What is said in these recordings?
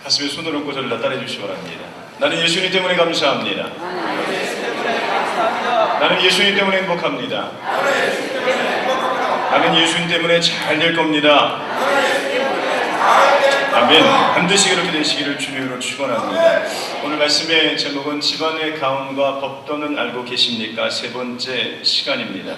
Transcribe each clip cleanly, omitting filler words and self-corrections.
가슴에 손을 얹고 저를 따라해 주시기 바랍니다. 나는 예수님 때문에 감사합니다. 나는 예수님 때문에 행복합니다. 나는 예수님 때문에 잘 될 겁니다. 아멘. 반드시 그렇게 되시기를 주님으로 축원합니다. 오늘 말씀의 제목은 집안의 가훈과 법도는 알고 계십니까? 세 번째 시간입니다.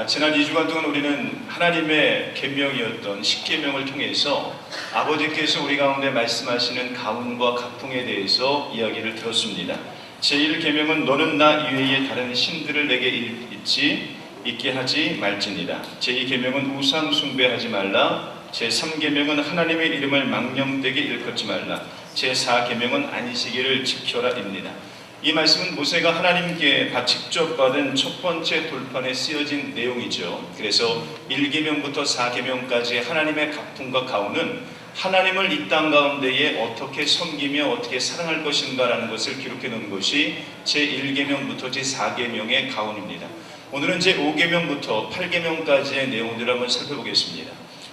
지난 2주간 동안 우리는 하나님의 계명이었던 십계명을 통해서 아버지께서 우리 가운데 말씀하시는 가훈과 가풍에 대해서 이야기를 들었습니다. 제1계명은 너는 나 이외에 다른 신들을 내게 있게 하지 말지니라. 제2계명은 우상 숭배하지 말라. 제3계명은 하나님의 이름을 망령되게 일컫지 말라. 제4계명은 안식일을 지켜라입니다. 이 말씀은 모세가 하나님께 직접 받은 첫 번째 돌판에 쓰여진 내용이죠. 그래서 1계명부터 4계명까지 하나님의 가풍과 가훈은 하나님을 이 땅 가운데에 어떻게 섬기며 어떻게 사랑할 것인가라는 것을 기록해 놓은 것이 제1계명부터 제4계명의 가훈입니다. 오늘은 제5계명부터 8계명까지의 내용들을 한번 살펴보겠습니다.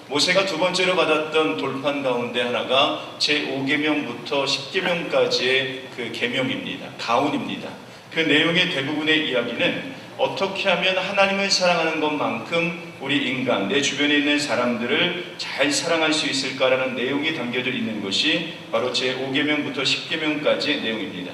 모세가 두 번째로 받았던 돌판 가운데 하나가 제5계명부터 10계명까지의 그 계명입니다. 가훈입니다. 그 내용의 대부분의 이야기는 어떻게 하면 하나님을 사랑하는 것만큼 우리 인간, 내 주변에 있는 사람들을 잘 사랑할 수 있을까라는 내용이 담겨져 있는 것이 바로 제5계명부터 10계명까지의 내용입니다.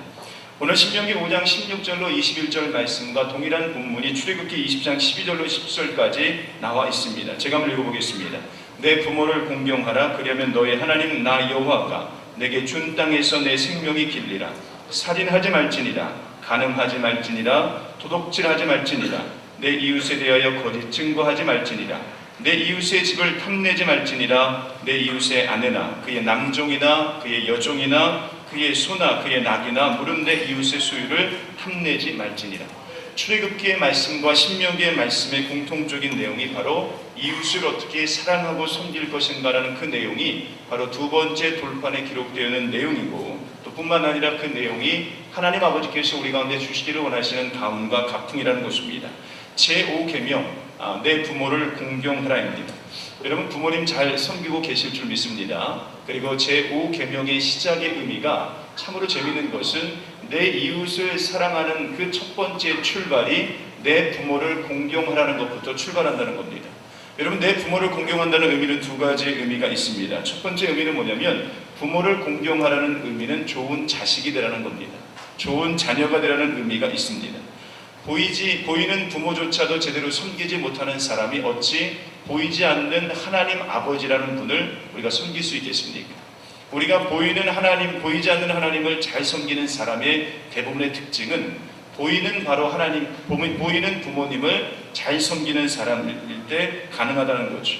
오늘 신명기 5장 16절로 21절 말씀과 동일한 본문이 출애굽기 20장 12절로 10절까지 나와 있습니다. 제가 한번 읽어보겠습니다. 내 부모를 공경하라. 그리하면 너의 하나님 나 여호와가 내게 준 땅에서 내 생명이 길리라. 살인하지 말지니라. 간음하지 말지니라. 도둑질하지 말지니라. 내 이웃에 대하여 거짓 증거하지 말지니라. 내 이웃의 집을 탐내지 말지니라. 내 이웃의 아내나 그의 남종이나 그의 여종이나 그의 소나 그의 낙이나 물은 내 이웃의 소유를 탐내지 말지니라. 출애굽기의 말씀과 신명기의 말씀의 공통적인 내용이 바로 이웃을 어떻게 사랑하고 섬길 것인가라는 그 내용이 바로 두 번째 돌판에 기록되어 있는 내용이고, 또 뿐만 아니라 그 내용이 하나님 아버지께서 우리 가운데 주시기를 원하시는 가훈과 가풍이라는 것입니다. 제5계명, 내 부모를 공경하라입니다. 여러분 부모님 잘 섬기고 계실 줄 믿습니다. 그리고 제5계명의 시작의 의미가 참으로 재미있는 것은 내 이웃을 사랑하는 그 첫 번째 출발이 내 부모를 공경하라는 것부터 출발한다는 겁니다. 여러분 내 부모를 공경한다는 의미는 두 가지의 의미가 있습니다. 첫 번째 의미는 뭐냐면 부모를 공경하라는 의미는 좋은 자식이 되라는 겁니다. 좋은 자녀가 되라는 의미가 있습니다. 보이는 부모조차도 제대로 섬기지 못하는 사람이 어찌 보이지 않는 하나님 아버지라는 분을 우리가 섬길 수 있겠습니까? 우리가 보이는 하나님, 보이지 않는 하나님을 잘 섬기는 사람의 대부분의 특징은 보이는 바로 하나님, 보이는 부모님을 잘 섬기는 사람일 때 가능하다는 거죠.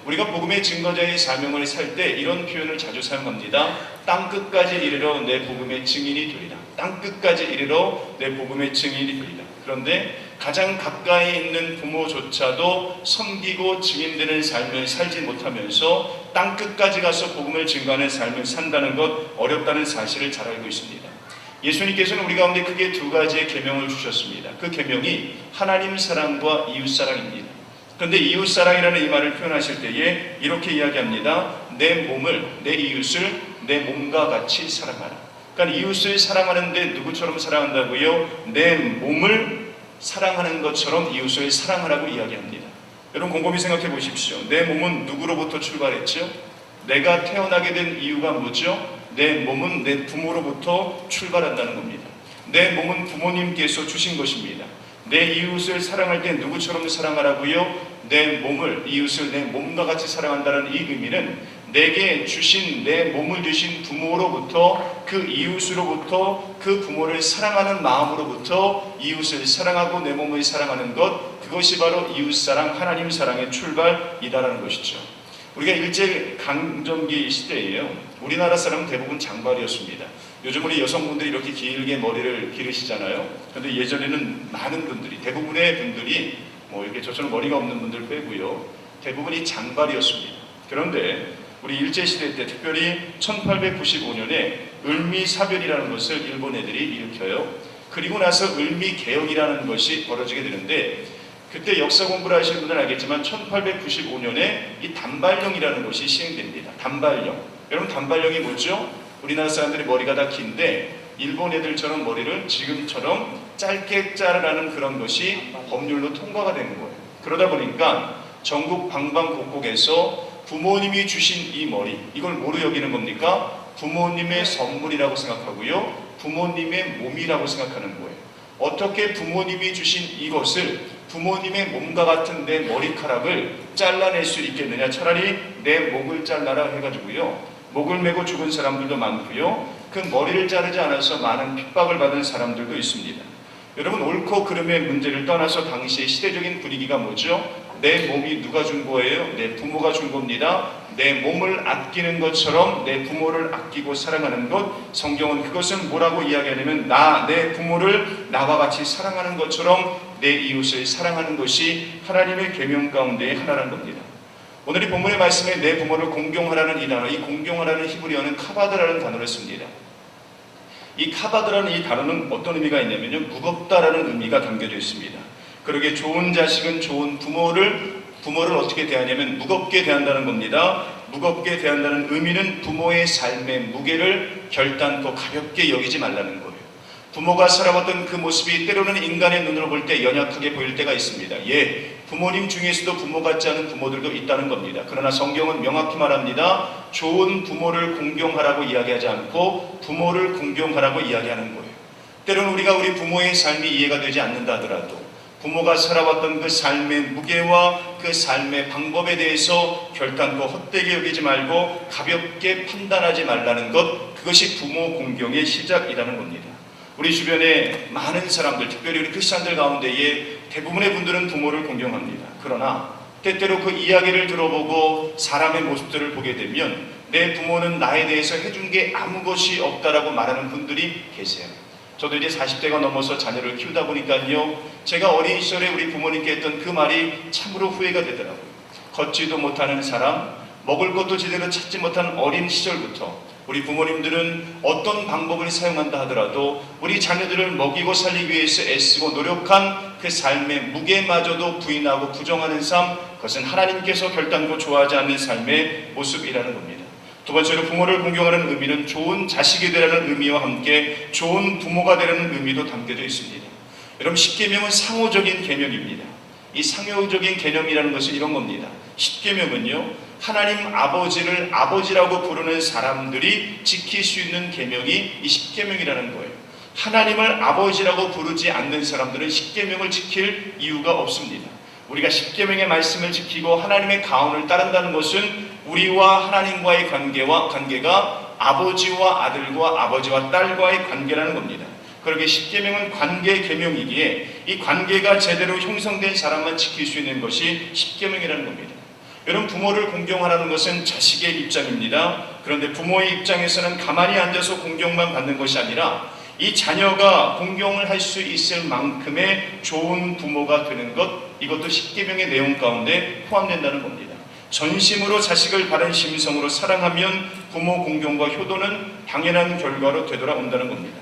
우리가 복음의 증거자의 사명을 살 때 이런 표현을 자주 사용합니다. 땅 끝까지 이르러 내 복음의 증인이 되리라. 땅 끝까지 이르러 내 복음의 증인이 되리라. 그런데 가장 가까이 있는 부모조차도 섬기고 증인되는 삶을 살지 못하면서 땅 끝까지 가서 복음을 증거하는 삶을 산다는 것 어렵다는 사실을 잘 알고 있습니다. 예수님께서는 우리 가운데 크게 두 가지의 계명을 주셨습니다. 그 계명이 하나님 사랑과 이웃 사랑입니다. 그런데 이웃 사랑이라는 이 말을 표현하실 때에 이렇게 이야기합니다. 내 몸을, 내 이웃을 내 몸과 같이 사랑하라. 그러니까 이웃을 사랑하는데 누구처럼 사랑한다고요? 내 몸을 사랑하는 것처럼 이웃을 사랑하라고 이야기합니다. 여러분 곰곰이 생각해 보십시오. 내 몸은 누구로부터 출발했죠? 내가 태어나게 된 이유가 뭐죠? 내 몸은 내 부모로부터 출발한다는 겁니다. 내 몸은 부모님께서 주신 것입니다. 내 이웃을 사랑할 때 누구처럼 사랑하라고요? 내 몸을, 이웃을 내 몸과 같이 사랑한다는 이 의미는 내게 주신, 내 몸을 주신 부모로부터, 그 이웃으로부터, 그 부모를 사랑하는 마음으로부터 이웃을 사랑하고 내 몸을 사랑하는 것, 그것이 바로 이웃사랑, 하나님 사랑의 출발이다라는 것이죠. 우리가 일제강점기 시대에요, 우리나라 사람은 대부분 장발이었습니다. 요즘 우리 여성분들이 이렇게 길게 머리를 기르시잖아요. 그런데 예전에는 많은 분들이, 대부분의 분들이 이렇게 저처럼 머리가 없는 분들 빼고요, 대부분이 장발이었습니다. 그런데 우리 일제시대 때 특별히 1895년에 을미사별이라는 것을 일본 애들이 일으켜요. 그리고 나서 을미개혁이라는 것이 벌어지게 되는데, 그때 역사 공부를 하시는 분들은 알겠지만 1895년에 이 단발령이라는 것이 시행됩니다. 단발령. 여러분 단발령이 뭐죠? 우리나라 사람들이 머리가 다 긴데 일본 애들처럼 머리를 지금처럼 짧게 자르라는 그런 것이 법률로 통과가 된 거예요. 그러다 보니까 전국 방방곡곡에서 부모님이 주신 이 머리, 이걸 뭐로 여기는 겁니까? 부모님의 선물이라고 생각하고요, 부모님의 몸이라고 생각하는 거예요. 어떻게 부모님이 주신 이것을, 부모님의 몸과 같은 내 머리카락을 잘라낼 수 있겠느냐? 차라리 내 목을 잘라라 해가지고요, 목을 메고 죽은 사람들도 많고요, 그 머리를 자르지 않아서 많은 핍박을 받은 사람들도 있습니다. 여러분, 옳고 그름의 문제를 떠나서 당시의 시대적인 분위기가 뭐죠? 내 몸이 누가 준 거예요? 내 부모가 준 겁니다. 내 몸을 아끼는 것처럼 내 부모를 아끼고 사랑하는 것, 성경은 그것은 뭐라고 이야기하냐면 내 부모를 나와 같이 사랑하는 것처럼 내 이웃을 사랑하는 것이 하나님의 계명 가운데의 하나라는 겁니다. 오늘 이 본문의 말씀에 내 부모를 공경하라는 이 단어, 이 공경하라는 히브리어는 카바드라는 단어를 씁니다. 이 카바드라는 이 단어는 어떤 의미가 있냐면요, 무겁다라는 의미가 담겨져 있습니다. 그러게 좋은 자식은 좋은 부모를 어떻게 대하냐면 무겁게 대한다는 겁니다. 무겁게 대한다는 의미는 부모의 삶의 무게를 결단코 가볍게 여기지 말라는 거예요. 부모가 살아왔던 그 모습이 때로는 인간의 눈으로 볼 때 연약하게 보일 때가 있습니다. 부모님 중에서도 부모 같지 않은 부모들도 있다는 겁니다. 그러나 성경은 명확히 말합니다. 좋은 부모를 공경하라고 이야기하지 않고 부모를 공경하라고 이야기하는 거예요. 때로는 우리가 우리 부모의 삶이 이해가 되지 않는다 하더라도 부모가 살아왔던 그 삶의 무게와 그 삶의 방법에 대해서 결단코 헛되게 여기지 말고 가볍게 판단하지 말라는 것, 그것이 부모 공경의 시작이라는 겁니다. 우리 주변에 많은 사람들, 특별히 우리 크리스찬들 가운데에 대부분의 분들은 부모를 공경합니다. 그러나 때때로 그 이야기를 들어보고 사람의 모습들을 보게 되면 내 부모는 나에 대해서 해준 게 아무 것이 없다라고 말하는 분들이 계세요. 저도 이제 40대가 넘어서 자녀를 키우다 보니까요, 제가 어린 시절에 우리 부모님께 했던 그 말이 참으로 후회가 되더라고요. 걷지도 못하는 사람, 먹을 것도 제대로 찾지 못한 어린 시절부터 우리 부모님들은 어떤 방법을 사용한다 하더라도 우리 자녀들을 먹이고 살리기 위해서 애쓰고 노력한 그 삶의 무게마저도 부인하고 부정하는 삶, 그것은 하나님께서 결단코 좋아하지 않는 삶의 모습이라는 겁니다. 두 번째로 부모를 공경하는 의미는 좋은 자식이 되라는 의미와 함께 좋은 부모가 되라는 의미도 담겨져 있습니다. 여러분, 십계명은 상호적인 계명입니다. 이 상호적인 개념이라는 것은 이런 겁니다. 십계명은요, 하나님 아버지를 아버지라고 부르는 사람들이 지킬 수 있는 계명이 이 십계명이라는 거예요. 하나님을 아버지라고 부르지 않는 사람들은 십계명을 지킬 이유가 없습니다. 우리가 십계명의 말씀을 지키고 하나님의 가언을 따른다는 것은 우리와 하나님과의 관계가 아버지와 아들과 아버지와 딸과의 관계라는 겁니다. 그러기에 십계명은 관계 계명이기에 이 관계가 제대로 형성된 사람만 지킬 수 있는 것이 십계명이라는 겁니다. 여러분, 부모를 공경하라는 것은 자식의 입장입니다. 그런데 부모의 입장에서는 가만히 앉아서 공경만 받는 것이 아니라 이 자녀가 공경을 할 수 있을 만큼의 좋은 부모가 되는 것, 이것도 십계명의 내용 가운데 포함된다는 겁니다. 전심으로 자식을 바른 심성으로 사랑하면 부모 공경과 효도는 당연한 결과로 되돌아온다는 겁니다.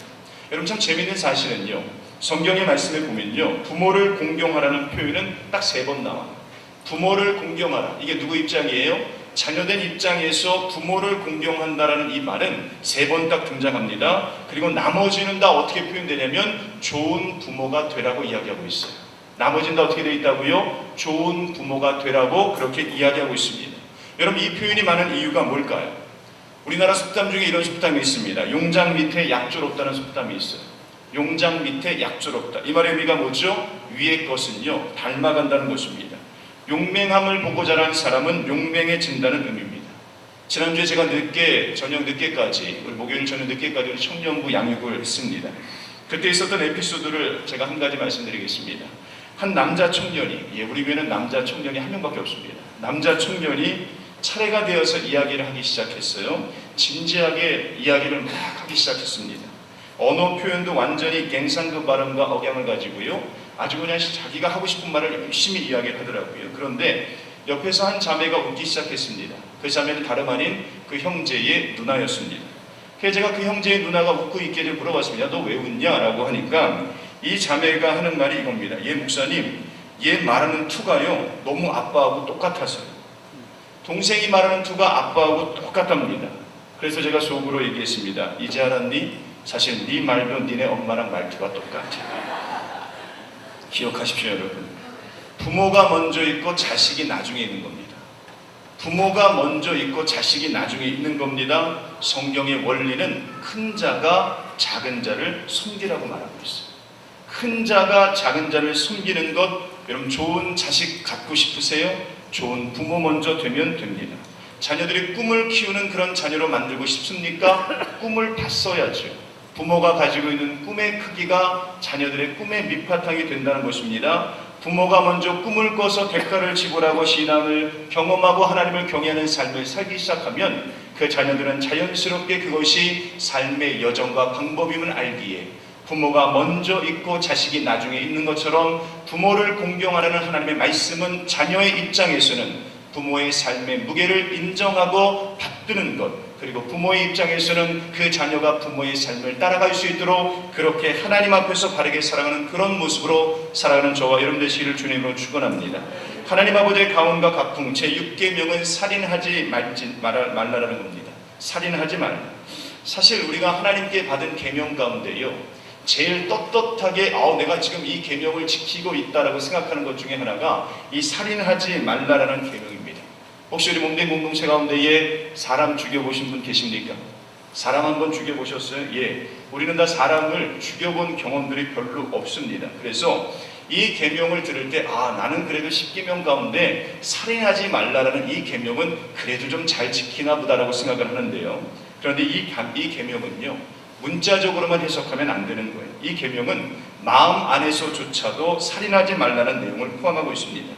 여러분, 참 재미있는 사실은요, 성경의 말씀에 보면요, 부모를 공경하라는 표현은 딱 3번 나와요. 부모를 공경하라, 이게 누구 입장이에요? 자녀된 입장에서 부모를 공경한다라는 이 말은 3번 딱 등장합니다. 그리고 나머지는 다 어떻게 표현되냐면 좋은 부모가 되라고 이야기하고 있어요. 나머지는 다 어떻게 되어 있다고요? 좋은 부모가 되라고 그렇게 이야기하고 있습니다. 여러분, 이 표현이 많은 이유가 뭘까요? 우리나라 속담 중에 이런 속담이 있습니다. 용장 밑에 약졸 없다는 속담이 있어요. 용장 밑에 약졸 없다. 이 말의 의미가 뭐죠? 위의 것은요, 닮아간다는 것입니다. 용맹함을 보고 자란 사람은 용맹해진다는 의미입니다. 지난주에 제가 저녁 늦게까지, 우리 목요일 저녁 늦게까지 우리 청년부 양육을 했습니다. 그때 있었던 에피소드를 제가 한 가지 말씀드리겠습니다. 한 남자 청년이, 우리 교회는 남자 청년이 한 명밖에 없습니다. 남자 청년이 차례가 되어서 이야기를 하기 시작했어요. 진지하게 이야기를 막 하기 시작했습니다. 언어 표현도 완전히 갱상도 발음과 억양을 가지고요, 아주 그냥 자기가 하고 싶은 말을 열심히 이야기를 하더라고요. 그런데 옆에서 한 자매가 웃기 시작했습니다. 그 자매는 다름 아닌 그 형제의 누나였습니다. 그래서 제가 그 형제의 누나가 웃고 있게 물어봤습니다. 너 왜 웃냐? 라고 하니까 이 자매가 하는 말이 이겁니다. 목사님, 얘 말하는 투가요, 너무 아빠하고 똑같아서요. 동생이 말하는 투가 아빠하고 똑같답니다. 그래서 제가 속으로 얘기했습니다. 이제 알았니? 사실 네 말도 니네 엄마랑 말투가 똑같아. 기억하십시오, 여러분. 부모가 먼저 있고 자식이 나중에 있는 겁니다. 부모가 먼저 있고 자식이 나중에 있는 겁니다. 성경의 원리는 큰 자가 작은 자를 섬기라고 말하고 있어요. 큰 자가 작은 자를 섬기는 것, 여러분 좋은 자식 갖고 싶으세요? 좋은 부모 먼저 되면 됩니다. 자녀들이 꿈을 키우는 그런 자녀로 만들고 싶습니까? 꿈을 봤어야죠. 부모가 가지고 있는 꿈의 크기가 자녀들의 꿈의 밑바탕이 된다는 것입니다. 부모가 먼저 꿈을 꿔서 대가를 지불하고 신앙을 경험하고 하나님을 경외하는 삶을 살기 시작하면 그 자녀들은 자연스럽게 그것이 삶의 여정과 방법임을 알기에 부모가 먼저 있고 자식이 나중에 있는 것처럼 부모를 공경하라는 하나님의 말씀은 자녀의 입장에서는 부모의 삶의 무게를 인정하고 받드는 것, 그리고 부모의 입장에서는 그 자녀가 부모의 삶을 따라갈 수 있도록 그렇게 하나님 앞에서 바르게 살아가는 그런 모습으로 살아가는 저와 여러분 되시기를 주님으로 축원합니다. 하나님 아버지의 가훈과 각풍 제6계명은 살인하지 말라라는 겁니다. 살인하지 말라. 사실 우리가 하나님께 받은 계명 가운데요, 제일 떳떳하게 내가 지금 이 계명을 지키고 있다라고 생각하는 것 중에 하나가 이 살인하지 말라라는 계명입니다. 혹시 우리 몸된 공동체 가운데에 사람 죽여보신 분 계십니까? 사람 한번 죽여보셨어요? 예, 우리는 다 사람을 죽여본 경험들이 별로 없습니다. 그래서 이 계명을 들을 때 나는 그래도 10계명 가운데 살인하지 말라라는 이 계명은 그래도 좀 잘 지키나 보다라고 생각을 하는데요. 그런데 이 계명은요, 문자적으로만 해석하면 안 되는 거예요. 이 계명은 마음 안에서조차도 살인하지 말라는 내용을 포함하고 있습니다.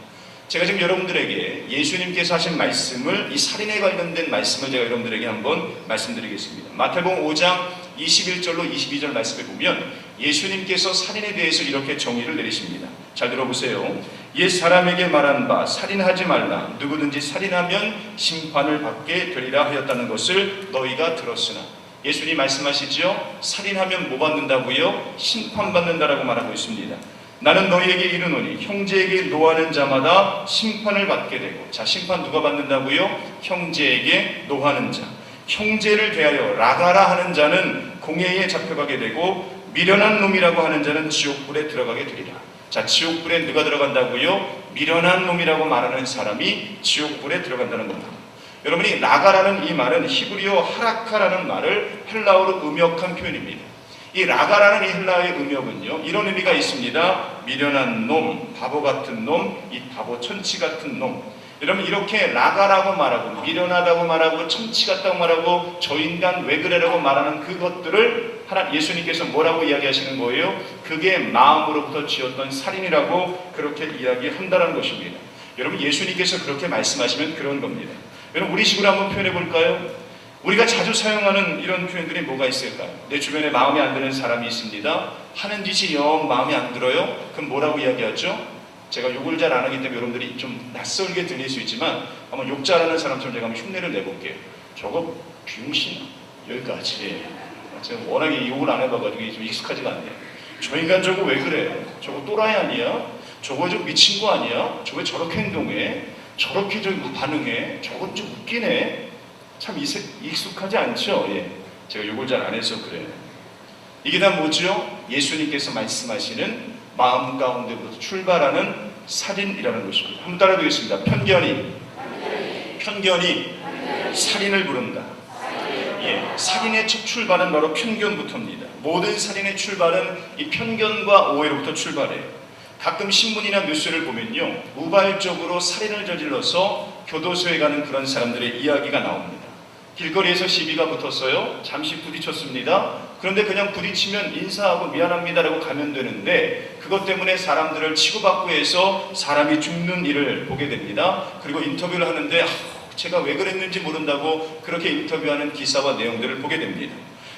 제가 지금 여러분들에게 예수님께서 하신 말씀을, 이 살인에 관련된 말씀을 제가 여러분들에게 한번 말씀드리겠습니다. 마태복음 5장 21절로 22절 말씀을 보면 예수님께서 살인에 대해서 이렇게 정의를 내리십니다. 잘 들어보세요. 옛 사람에게 말한 바 살인하지 말라. 누구든지 살인하면 심판을 받게 되리라 하였다는 것을 너희가 들었으나, 예수님 말씀하시죠. 살인하면 뭐 받는다고요? 심판받는다라고 말하고 있습니다. 나는 너희에게 이르노니 형제에게 노하는 자마다 심판을 받게 되고, 자, 심판 누가 받는다고요? 형제에게 노하는 자. 형제를 대하여 라가라 하는 자는 공회에 잡혀가게 되고, 미련한 놈이라고 하는 자는 지옥불에 들어가게 되리라. 자, 지옥불에 누가 들어간다고요? 미련한 놈이라고 말하는 사람이 지옥불에 들어간다는 겁니다. 여러분이 라가라는 이 말은 히브리어 하라카라는 말을 헬라어로 음역한 표현입니다. 이 라가라는 이 헬라어의 음역은요, 이런 의미가 있습니다. 미련한 놈, 바보 같은 놈, 이 바보 천치 같은 놈. 여러분, 이렇게 라가라고 말하고 미련하다고 말하고 천치 같다고 말하고 저 인간 왜 그래라고 말하는 그것들을 예수님께서 뭐라고 이야기하시는 거예요? 그게 마음으로부터 지었던 살인이라고 그렇게 이야기한다는 것입니다. 여러분, 예수님께서 그렇게 말씀하시면 그런 겁니다. 여러분, 우리 식으로 한번 표현해 볼까요? 우리가 자주 사용하는 이런 표현들이 뭐가 있을까요? 내 주변에 마음에 안 드는 사람이 있습니다. 하는 짓이 영 마음에 안 들어요? 그럼 뭐라고 이야기하죠? 제가 욕을 잘 안 하기 때문에 여러분들이 좀 낯설게 들릴 수 있지만 한번 욕 잘하는 사람처럼 제가 한번 흉내를 내볼게요. 저거 병신아. 여기까지. 제가 워낙에 욕을 안 해봐가지고 좀 익숙하지가 않네요. 저 인간 저거 왜 그래? 저거 또라이 아니야? 저거 좀 미친 거 아니야? 저거 왜 저렇게 행동해? 저렇게 저기 반응해? 저건 좀 웃기네? 참 익숙하지 않죠? 예. 제가 욕을 잘 안 해서 그래요. 이게 다 뭐죠? 예수님께서 말씀하시는 마음 가운데부터 출발하는 살인이라는 것입니다. 한번 따라 보겠습니다. 편견이 살인을 부른다. 예, 살인의 첫 출발은 바로 편견부터입니다. 모든 살인의 출발은 이 편견과 오해로부터 출발해요. 가끔 신문이나 뉴스를 보면요, 우발적으로 살인을 저질러서 교도소에 가는 그런 사람들의 이야기가 나옵니다. 길거리에서 시비가 붙었어요. 잠시 부딪혔습니다. 그런데 그냥 부딪히면 인사하고 미안합니다라고 가면 되는데 그것 때문에 사람들을 치고받고 해서 사람이 죽는 일을 보게 됩니다. 그리고 인터뷰를 하는데 제가 왜 그랬는지 모른다고 그렇게 인터뷰하는 기사와 내용들을 보게 됩니다.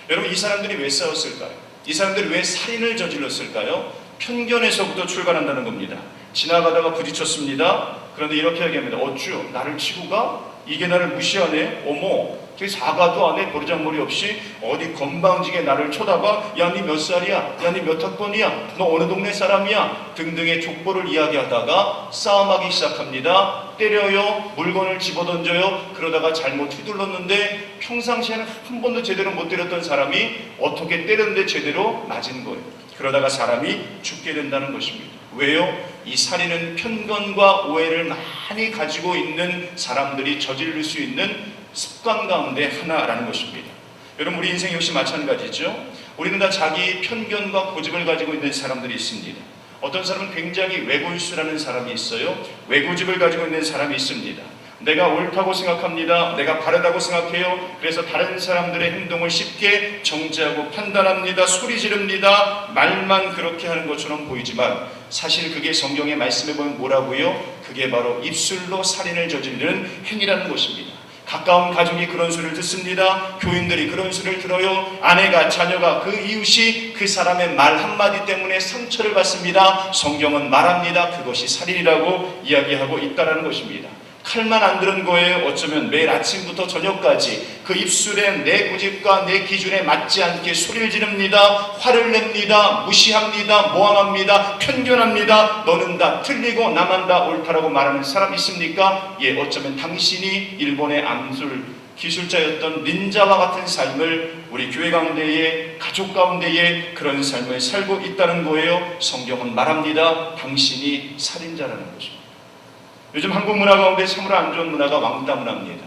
여러분, 이 사람들이 왜 싸웠을까요? 이 사람들이 왜 살인을 저질렀을까요? 편견에서부터 출발한다는 겁니다. 지나가다가 부딪혔습니다. 그런데 이렇게 얘기합니다. 어쭈, 나를 치고 가? 이게 나를 무시하네? 어머, 되게 사과도 안 해. 버르장머리 없이 어디 건방지게 나를 쳐다봐. 야, 니 몇 살이야? 야, 니 몇 학번이야? 너 어느 동네 사람이야? 등등의 족보를 이야기하다가 싸움하기 시작합니다. 때려요. 물건을 집어던져요. 그러다가 잘못 휘둘렀는데 평상시에는 한 번도 제대로 못 때렸던 사람이 어떻게 때렸는데 제대로 맞은 거예요. 그러다가 사람이 죽게 된다는 것입니다. 왜요? 이 살인은 편견과 오해를 많이 가지고 있는 사람들이 저지를 수 있는 습관 가운데 하나라는 것입니다. 여러분, 우리 인생 역시 마찬가지죠. 우리는 다 자기 편견과 고집을 가지고 있는 사람들이 있습니다. 어떤 사람은 굉장히 외골수라는 사람이 있어요. 외고집을 가지고 있는 사람이 있습니다. 내가 옳다고 생각합니다. 내가 바르다고 생각해요. 그래서 다른 사람들의 행동을 쉽게 정죄하고 판단합니다. 소리 지릅니다. 말만 그렇게 하는 것처럼 보이지만 사실 그게 성경의 말씀에 보면 뭐라고요? 그게 바로 입술로 살인을 저지르는 행위라는 것입니다. 가까운 가족이 그런 소리를 듣습니다. 교인들이 그런 소리를 들어요. 아내가, 자녀가, 그 이웃이 그 사람의 말 한마디 때문에 상처를 받습니다. 성경은 말합니다. 그것이 살인이라고 이야기하고 있다는 것입니다. 칼만 안 들은 거예요. 어쩌면 매일 아침부터 저녁까지 그 입술에 내 고집과 내 기준에 맞지 않게 소리를 지릅니다. 화를 냅니다. 무시합니다. 모함합니다. 편견합니다. 너는 다 틀리고 나만 다 옳다라고 말하는 사람 있습니까? 예, 어쩌면 당신이 일본의 암술 기술자였던 닌자와 같은 삶을 우리 교회 가운데에, 가족 가운데에 그런 삶을 살고 있다는 거예요. 성경은 말합니다. 당신이 살인자라는 것입니다. 요즘 한국 문화 가운데 참으로 안 좋은 문화가 왕따 문화입니다.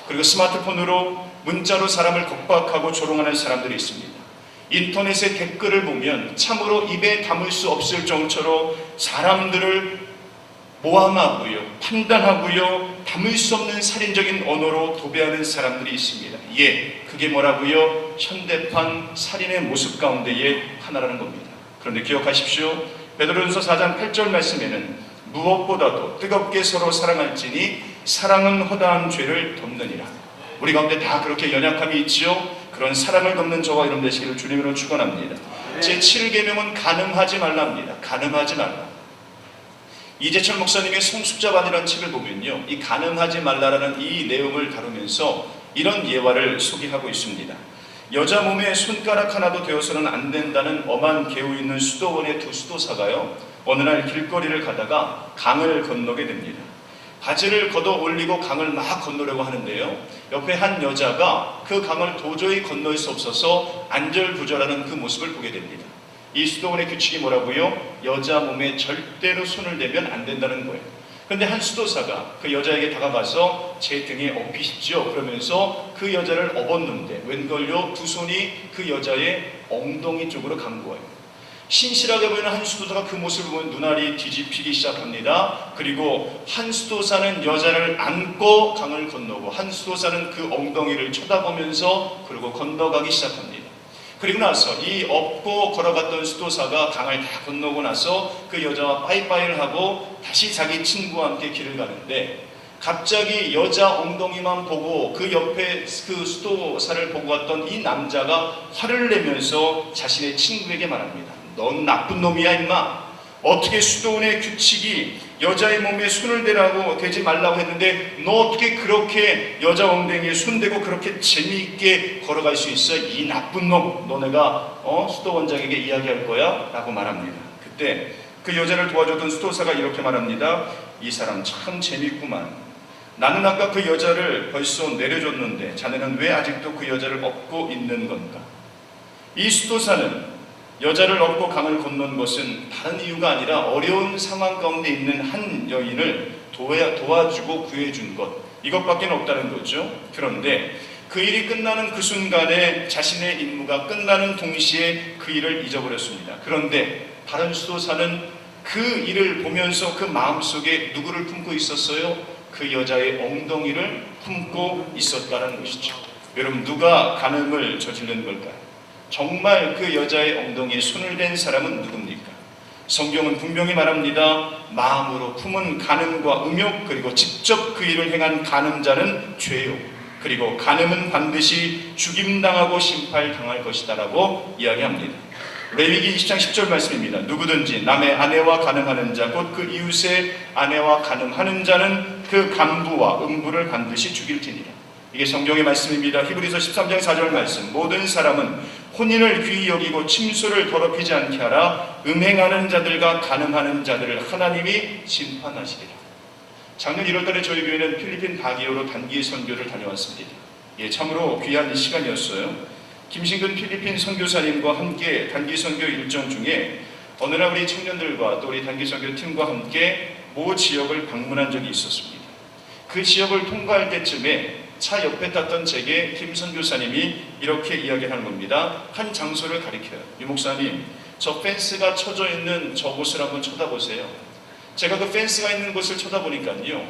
그리고 스마트폰으로 문자로 사람을 겁박하고 조롱하는 사람들이 있습니다. 인터넷의 댓글을 보면 참으로 입에 담을 수 없을 정도로 사람들을 모함하고요, 판단하고요, 담을 수 없는 살인적인 언어로 도배하는 사람들이 있습니다. 예, 그게 뭐라고요? 현대판 살인의 모습 가운데의 하나라는 겁니다. 그런데 기억하십시오. 베드로전서 4장 8절 말씀에는 무엇보다도 뜨겁게 서로 사랑할지니 사랑은 허다한 죄를 덮느니라. 우리 가운데 다 그렇게 연약함이 있지요. 그런 사랑을 덮는 저와 여러분 되시기를 주님으로 축원합니다. 제7계명은 간음하지 말랍니다. 간음하지 말라. 이재철 목사님의 성숙자반이라는 책을 보면요, 이 간음하지 말라라는 이 내용을 다루면서 이런 예화를 소개하고 있습니다. 여자 몸에 손가락 하나도 되어서는 안 된다는 엄한 계우 있는 수도원의 두 수도사가요, 어느 날 길거리를 가다가 강을 건너게 됩니다. 바지를 걷어 올리고 강을 막 건너려고 하는데요, 옆에 한 여자가 그 강을 도저히 건널 수 없어서 안절부절하는 그 모습을 보게 됩니다. 이 수도원의 규칙이 뭐라고요? 여자 몸에 절대로 손을 대면 안 된다는 거예요. 그런데 한 수도사가 그 여자에게 다가가서 제 등에 업히십시오 그러면서 그 여자를 업었는데 웬걸요? 두 손이 그 여자의 엉덩이 쪽으로 간 거예요. 신실하게 보이는 한 수도사가 그 모습을 보면 눈알이 뒤집히기 시작합니다. 그리고 한 수도사는 여자를 안고 강을 건너고 한 수도사는 그 엉덩이를 쳐다보면서 그리고 건너가기 시작합니다. 그리고 나서 이 업고 걸어갔던 수도사가 강을 다 건너고 나서 그 여자와 빠이빠이를 하고 다시 자기 친구와 함께 길을 가는데 갑자기 여자 엉덩이만 보고 그 옆에 그 수도사를 보고 왔던 이 남자가 화를 내면서 자신의 친구에게 말합니다. 넌 나쁜 놈이야 임마. 어떻게 수도원의 규칙이 여자의 몸에 손을 대라고 대지 말라고 했는데 너 어떻게 그렇게 여자 엉덩이에 손대고 그렇게 재미있게 걸어갈 수 있어? 이 나쁜 놈, 너네가 수도원장에게 이야기할 거야? 라고 말합니다. 그때 그 여자를 도와줬던 수도사가 이렇게 말합니다. 이 사람 참 재밌구만. 나는 아까 그 여자를 벌써 내려줬는데 자네는 왜 아직도 그 여자를 업고 있는 건가? 이 수도사는 여자를 업고 강을 건넌 것은 다른 이유가 아니라 어려운 상황 가운데 있는 한 여인을 도와주고 구해준 것, 이것밖에 없다는 거죠. 그런데 그 일이 끝나는 그 순간에 자신의 임무가 끝나는 동시에 그 일을 잊어버렸습니다. 그런데 다른 수도사는 그 일을 보면서 그 마음속에 누구를 품고 있었어요? 그 여자의 엉덩이를 품고 있었다는 것이죠. 여러분, 누가 간음을 저지른 걸까요? 정말 그 여자의 엉덩이에 손을 댄 사람은 누굽니까? 성경은 분명히 말합니다. 마음으로 품은 간음과 음욕, 그리고 직접 그 일을 행한 간음자는 죄요. 그리고 간음은 반드시 죽임당하고 심판당할 것이다 라고 이야기합니다. 레위기 20장 10절 말씀입니다. 누구든지 남의 아내와 간음하는 자, 곧 그 이웃의 아내와 간음하는 자는 그 간부와 음부를 반드시 죽일 테니라. 이게 성경의 말씀입니다. 히브리서 13장 4절 말씀. 모든 사람은 혼인을 귀히 여기고 침수를 더럽히지 않게 하라. 음행하는 자들과 간음하는 자들을 하나님이 심판하시리라. 작년 1월달에 저희 교회는 필리핀 바기오로 단기 선교를 다녀왔습니다. 참으로 귀한 시간이었어요. 김신근 필리핀 선교사님과 함께 단기 선교 일정 중에 어느 날 우리 청년들과 또 우리 단기 선교 팀과 함께 모 지역을 방문한 적이 있었습니다. 그 지역을 통과할 때쯤에 차 옆에 탔던 제게 김 선교사님이 이렇게 이야기하는 겁니다. 한 장소를 가리켜요. 유 목사님, 저 펜스가 쳐져 있는 저곳을 한번 쳐다보세요. 제가 그 펜스가 있는 곳을 쳐다보니까요,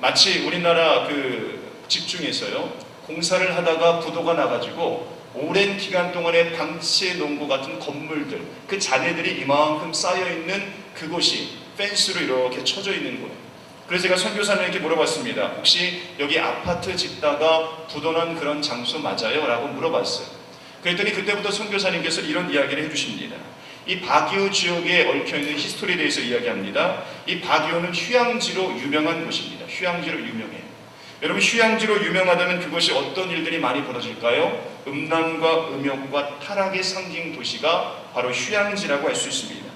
마치 우리나라 그 집중에서요, 공사를 하다가 부도가 나가지고 오랜 기간 동안에 방치해 놓은 것 같은 건물들, 그 잔해들이 이만큼 쌓여있는 그곳이 펜스로 이렇게 쳐져 있는 거예요. 그래서 제가 선교사님에게 물어봤습니다. 혹시 여기 아파트 짓다가 부도난 그런 장소 맞아요? 라고 물어봤어요. 그랬더니 그때부터 선교사님께서 이런 이야기를 해주십니다. 이 바기오 지역에 얽혀있는 히스토리에 대해서 이야기합니다. 이 바기오는 휴양지로 유명한 곳입니다. 휴양지로 유명해요. 여러분, 휴양지로 유명하다면 그곳이 어떤 일들이 많이 벌어질까요? 음란과 음욕과 타락의 상징 도시가 바로 휴양지라고 할 수 있습니다.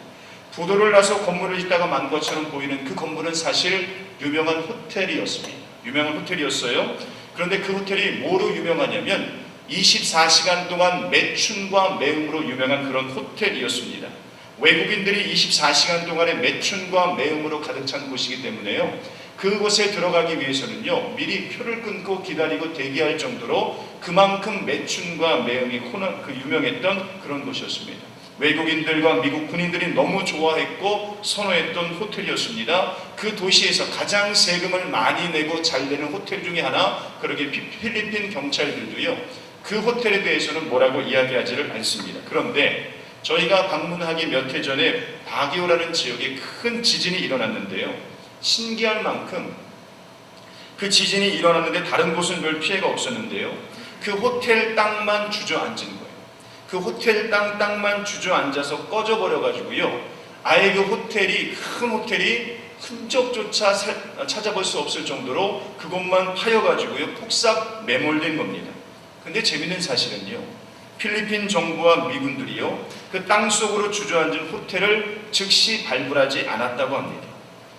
부도를 나서 건물을 짓다가 만 것처럼 보이는 그 건물은 사실 유명한 호텔이었습니다. 유명한 호텔이었어요. 그런데 그 호텔이 뭐로 유명하냐면 24시간 동안 매춘과 매음으로 유명한 그런 호텔이었습니다. 외국인들이 24시간 동안의 매춘과 매음으로 가득 찬 곳이기 때문에요, 그곳에 들어가기 위해서는요, 미리 표를 끊고 기다리고 대기할 정도로 그만큼 매춘과 매음이 유명했던 그런 곳이었습니다. 외국인들과 미국 군인들이 너무 좋아했고 선호했던 호텔이었습니다. 그 도시에서 가장 세금을 많이 내고 잘 내는 호텔 중에 하나, 그러게 필리핀 경찰들도요, 그 호텔에 대해서는 뭐라고 이야기하지를 않습니다. 그런데 저희가 방문하기 몇 해 전에 바기오라는 지역에 큰 지진이 일어났는데요, 신기할 만큼 그 지진이 일어났는데 다른 곳은 별 피해가 없었는데요, 그 호텔 땅만 주저앉은 거예요. 그 호텔 땅만 주저앉아서 꺼져버려가지고요, 아예 그 호텔이, 큰 호텔이 흔적조차 찾아볼 수 없을 정도로 그곳만 파여가지고요, 폭삭 매몰된 겁니다. 근데 재밌는 사실은요, 필리핀 정부와 미군들이요, 그 땅속으로 주저앉은 호텔을 즉시 발굴하지 않았다고 합니다.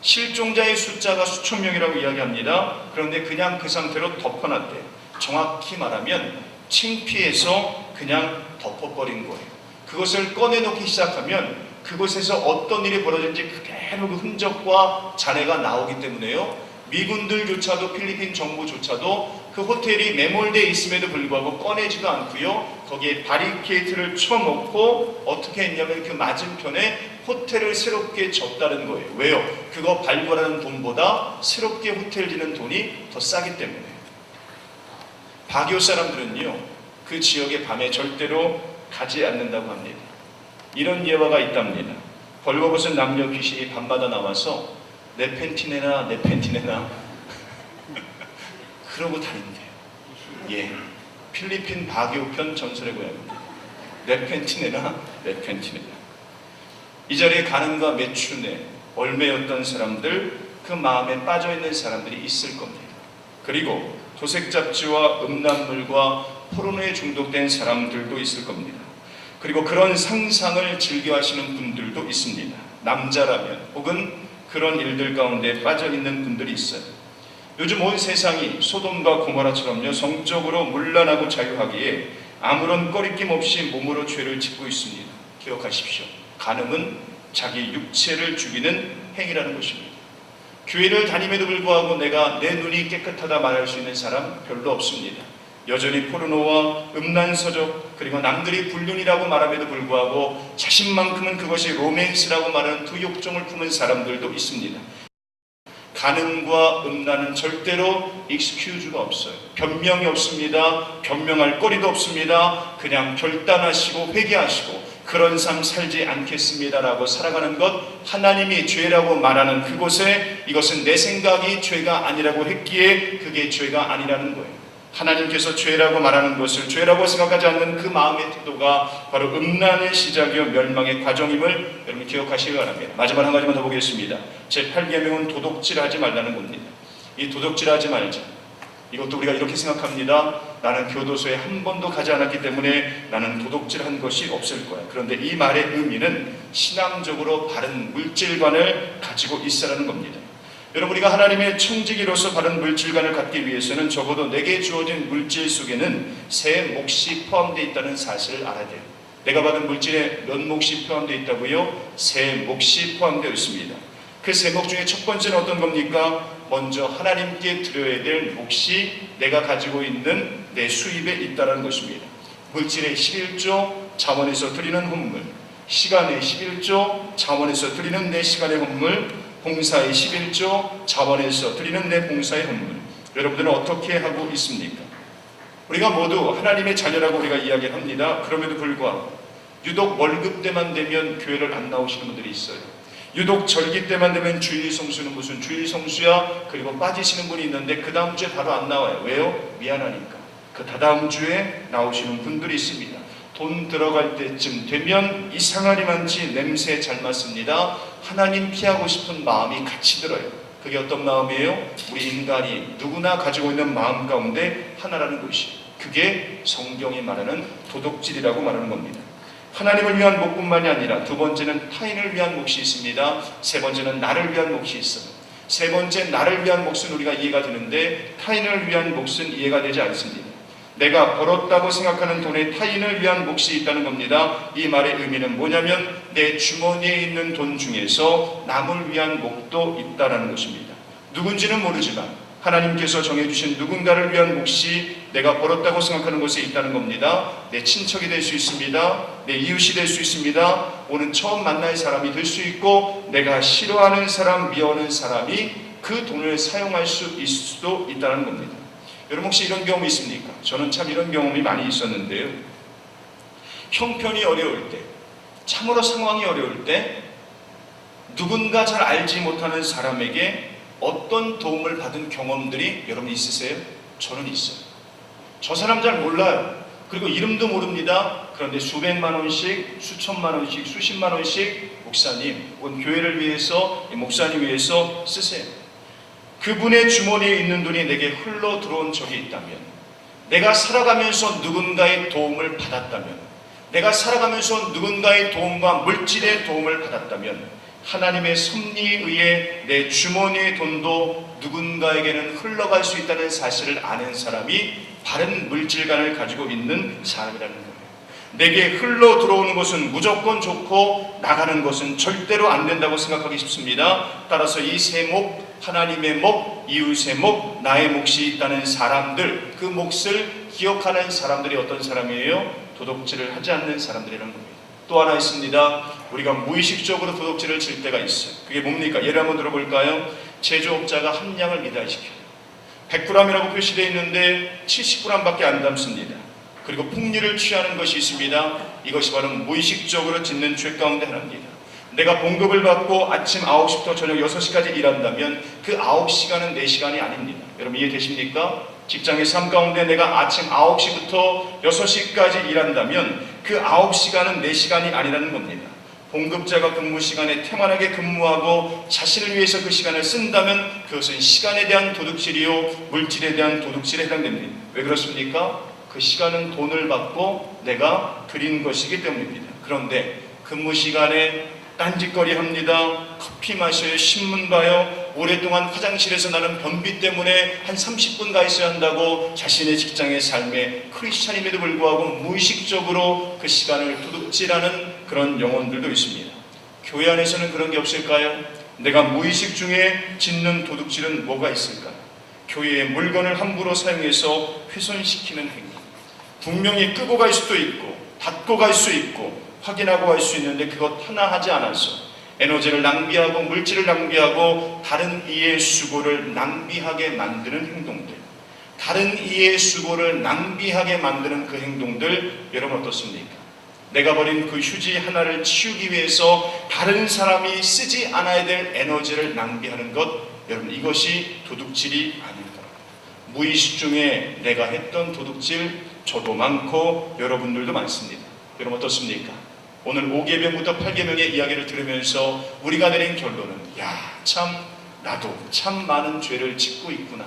실종자의 숫자가 수천 명이라고 이야기합니다. 그런데 그냥 그 상태로 덮어놨대요. 정확히 말하면 창피해서 그냥 덮어버린 거예요. 그것을 꺼내놓기 시작하면 그곳에서 어떤 일이 벌어진지 그대로 그 흔적과 잔해가 나오기 때문에요, 미군들조차도, 필리핀 정부조차도 그 호텔이 매몰되어 있음에도 불구하고 꺼내지도 않고요, 거기에 바리케이트를 쳐놓고 어떻게 했냐면 그 맞은편에 호텔을 새롭게 졌다는 거예요. 왜요? 그거 발굴하는 돈보다 새롭게 호텔 지는 돈이 더 싸기 때문에. 바기오 사람들은요, 그 지역에 밤에 절대로 가지 않는다고 합니다. 이런 예화가 있답니다. 벌거벗은 남녀 귀신이 밤마다 나와서 내 팬티 내놔, 내 팬티 내놔 그러고 다닌대요. 예, 필리핀 바기오편 전설의 고향입니다. 내 팬티 내놔, 내 팬티 내놔. 이 자리에 간음과 매춘에 얼매였던 사람들, 그 마음에 빠져있는 사람들이 있을 겁니다. 그리고 도색 잡지와 음란물과 포르노에 중독된 사람들도 있을 겁니다. 그리고 그런 상상을 즐겨하시는 분들도 있습니다. 남자라면, 혹은 그런 일들 가운데 빠져있는 분들이 있어요. 요즘 온 세상이 소돔과 고모라처럼요, 성적으로 문란하고 자유하기에 아무런 꺼리낌 없이 몸으로 죄를 짓고 있습니다. 기억하십시오. 간음은 자기 육체를 죽이는 행위라는 것입니다. 교회를 다님에도 불구하고 내가 내 눈이 깨끗하다 말할 수 있는 사람 별로 없습니다. 여전히 포르노와 음란서적, 그리고 남들이 불륜이라고 말함에도 불구하고 자신만큼은 그것이 로맨스라고 말하는 두 욕정을 품은 사람들도 있습니다. 간음과 음란은 절대로 익스큐즈가 없어요. 변명이 없습니다. 변명할 거리도 없습니다. 그냥 결단하시고 회개하시고 그런 삶 살지 않겠습니다라고 살아가는 것, 하나님이 죄라고 말하는 그곳에 이것은 내 생각이 죄가 아니라고 했기에 그게 죄가 아니라는 거예요. 하나님께서 죄라고 말하는 것을 죄라고 생각하지 않는 그 마음의 태도가 바로 음란의 시작이요 멸망의 과정임을 여러분 기억하시기 바랍니다. 마지막 한 가지만 더 보겠습니다. 제8계명은 도둑질하지 말라는 겁니다. 이 도둑질하지 말자. 이것도 우리가 이렇게 생각합니다. 나는 교도소에 한 번도 가지 않았기 때문에 나는 도둑질한 것이 없을 거야. 그런데 이 말의 의미는 신앙적으로 바른 물질관을 가지고 있으라는 겁니다. 여러분, 우리가 하나님의 청지기로서 바른 물질관을 갖기 위해서는 적어도 내게 주어진 물질 속에는 새 몫이 포함되어 있다는 사실을 알아야 돼요. 내가 받은 물질에 몇 몫이 포함되어 있다고요? 새 몫이 포함되어 있습니다. 그 세 몫 중에 첫 번째는 어떤 겁니까? 먼저 하나님께 드려야 될 몫이 내가 가지고 있는 내 수입에 있다는 것입니다. 물질의 11조, 자원에서 드리는 헌물, 시간의 11조, 자원에서 드리는 내 시간의 헌물, 봉사의 11조, 자원에서 드리는 내 봉사의 헌물. 여러분들은 어떻게 하고 있습니까? 우리가 모두 하나님의 자녀라고 우리가 이야기를 합니다. 그럼에도 불구하고 유독 월급 때만 되면 교회를 안 나오시는 분들이 있어요. 유독 절기 때만 되면 주일 성수는 무슨 주일 성수야? 그리고 빠지시는 분이 있는데 그 다음 주에 바로 안 나와요. 왜요? 미안하니까. 그 다다음 주에 나오시는 분들이 있습니다. 돈 들어갈 때쯤 되면 이상하리만치 냄새 잘 맡습니다. 하나님 피하고 싶은 마음이 같이 들어요. 그게 어떤 마음이에요? 우리 인간이 누구나 가지고 있는 마음 가운데 하나라는 것이, 그게 성경이 말하는 도둑질이라고 말하는 겁니다. 하나님을 위한 목뿐만이 아니라 두 번째는 타인을 위한 몫이 있습니다. 세 번째는 나를 위한 몫이 있어요. 세 번째 나를 위한 몫은 우리가 이해가 되는데 타인을 위한 몫은 이해가 되지 않습니다. 내가 벌었다고 생각하는 돈에 타인을 위한 몫이 있다는 겁니다. 이 말의 의미는 뭐냐면 내 주머니에 있는 돈 중에서 남을 위한 몫도 있다는 것입니다. 누군지는 모르지만 하나님께서 정해주신 누군가를 위한 몫이 내가 벌었다고 생각하는 곳에 있다는 겁니다. 내 친척이 될 수 있습니다. 내 이웃이 될 수 있습니다. 오늘 처음 만날 사람이 될 수 있고 내가 싫어하는 사람, 미워하는 사람이 그 돈을 사용할 수도 있다는 겁니다. 여러분 혹시 이런 경험이 있습니까? 저는 참 이런 경험이 많이 있었는데요. 형편이 어려울 때, 참으로 상황이 어려울 때 누군가 잘 알지 못하는 사람에게 어떤 도움을 받은 경험들이 여러분 있으세요? 저는 있어요. 저 사람 잘 몰라요. 그리고 이름도 모릅니다. 그런데 수백만 원씩, 수천만 원씩, 수십만 원씩 목사님 혹은 교회를 위해서, 목사님 위해서 쓰세요. 그분의 주머니에 있는 돈이 내게 흘러 들어온 적이 있다면, 내가 살아가면서 누군가의 도움을 받았다면, 내가 살아가면서 누군가의 도움과 물질의 도움을 받았다면 하나님의 섭리에 의해 내 주머니의 돈도 누군가에게는 흘러갈 수 있다는 사실을 아는 사람이 바른 물질관을 가지고 있는 사람이라는 거예요. 내게 흘러 들어오는 것은 무조건 좋고 나가는 것은 절대로 안 된다고 생각하기 쉽습니다. 따라서 이 세 몫, 하나님의 몫, 이웃의 몫, 나의 몫이 있다는 사람들, 그 몫을 기억하는 사람들이 어떤 사람이에요? 도둑질을 하지 않는 사람들이라는 겁니다. 또 하나 있습니다. 우리가 무의식적으로 도둑질을 칠 때가 있어요. 그게 뭡니까? 예를 한번 들어볼까요? 제조업자가 함량을 미달시켜요. 100g이라고 표시되어 있는데 70g밖에 안 담습니다. 그리고 폭리를 취하는 것이 있습니다. 이것이 바로 무의식적으로 짓는 죄 가운데 하나입니다. 내가 봉급을 받고 아침 9시부터 저녁 6시까지 일한다면 그 9시간은 내 시간이 아닙니다. 여러분 이해되십니까? 직장의 삶 가운데 내가 아침 9시부터 6시까지 일한다면 그 9시간은 내 시간이 아니라는 겁니다. 봉급자가 근무 시간에 태만하게 근무하고 자신을 위해서 그 시간을 쓴다면 그것은 시간에 대한 도둑질이요 물질에 대한 도둑질에 해당됩니다. 왜 그렇습니까? 그 시간은 돈을 받고 내가 드린 것이기 때문입니다. 그런데 근무 시간에 딴짓거리 합니다. 커피 마셔요. 신문 봐요. 오랫동안 화장실에서 나는 변비 때문에 한 30분 가 있어야 한다고 자신의 직장의 삶에 크리스찬임에도 불구하고 무의식적으로 그 시간을 도둑질하는 그런 영혼들도 있습니다. 교회 안에서는 그런 게 없을까요? 내가 무의식 중에 짓는 도둑질은 뭐가 있을까요? 교회의 물건을 함부로 사용해서 훼손시키는 행위. 분명히 끄고 갈 수도 있고 닫고 갈 수 있고 확인하고 갈 수 있는데 그것 하나 하지 않아서 에너지를 낭비하고 물질을 낭비하고 다른 이의 수고를 낭비하게 만드는 행동들, 다른 이의 수고를 낭비하게 만드는 그 행동들, 여러분 어떻습니까? 내가 버린 그 휴지 하나를 치우기 위해서 다른 사람이 쓰지 않아야 될 에너지를 낭비하는 것, 여러분 이것이 도둑질이 아닐까? 무의식 중에 내가 했던 도둑질 저도 많고 여러분들도 많습니다. 여러분 어떻습니까? 오늘 5계명부터 8계명의 이야기를 들으면서 우리가 내린 결론은 참 나도 참 많은 죄를 짓고 있구나.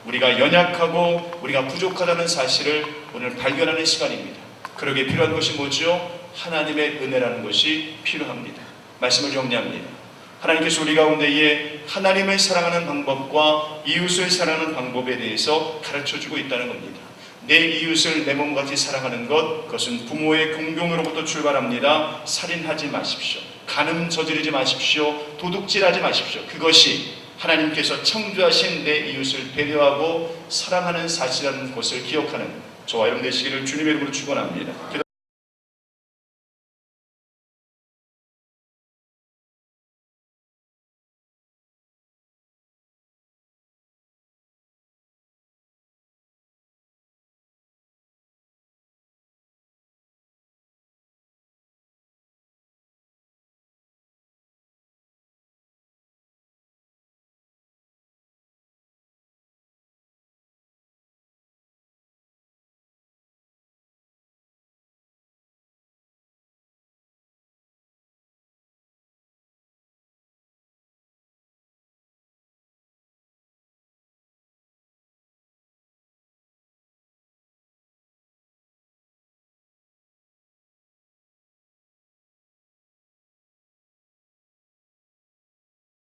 우리가 연약하고 우리가 부족하다는 사실을 오늘 발견하는 시간입니다. 그러기에 필요한 것이 뭐죠? 하나님의 은혜라는 것이 필요합니다. 말씀을 정리합니다. 하나님께서 우리 가운데에 하나님을 사랑하는 방법과 이웃을 사랑하는 방법에 대해서 가르쳐주고 있다는 겁니다. 내 이웃을 내 몸같이 사랑하는 것, 그것은 부모의 공경으로부터 출발합니다. 살인하지 마십시오. 간음 저지르지 마십시오. 도둑질하지 마십시오. 그것이 하나님께서 창조하신 내 이웃을 배려하고 사랑하는 사실이라는 것을 기억하는 저와 여러분 되시기를 주님의 이름으로 축원합니다.